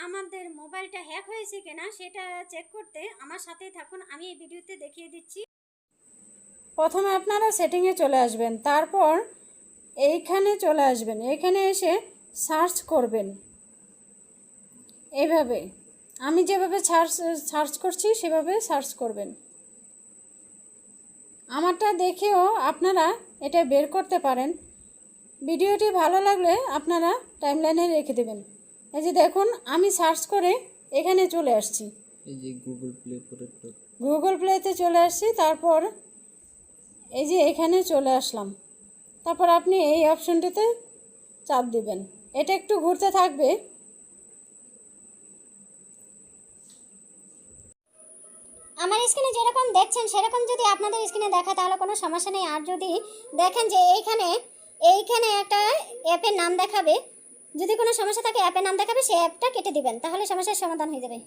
আমাদের মোবাইলটা হ্যাক হয়েছে কিনা সেটা চেক করতে আমার সাথেই থাকুন, আমি এই ভিডিওতে দেখিয়ে দিচ্ছি। প্রথমে আপনারা সেটিংয়ে চলে আসবেন, তারপর এইখানে চলে আসবেন, এখানে এসে সার্চ করবেন। এইভাবে আমি যেভাবে সার্চ করছি সেভাবে সার্চ করবেন। আমারটা দেখেও আপনারা এটা বের করতে পারেন। ভিডিওটি ভালো লাগলে আপনারা টাইমলাইনে রেখে দেবেন। এই যে দেখুন, আমি সার্চ করে এখানে চলে আসছি, এই যে গুগল প্লেতে চলে আসছি। তারপর এই যে এখানে চলে আসলাম, তারপর আপনি এই অপশনটিতে চাপ দিবেন। এটা একটু ঘুরতে থাকবে। আমার স্ক্রিনে যেরকম দেখছেন সেরকম যদি আপনাদের স্ক্রিনে দেখায় তাহলে কোনো সমস্যা নেই। আর যদি দেখেন যে এইখানে একটা অ্যাপের নাম দেখাবে, যদি কোনো সমস্যা থাকে অ্যাপের নাম দেখাবে, সেই অ্যাপটা কেটে দিবেন, তাহলে সমস্যার সমাধান হয়ে যাবে।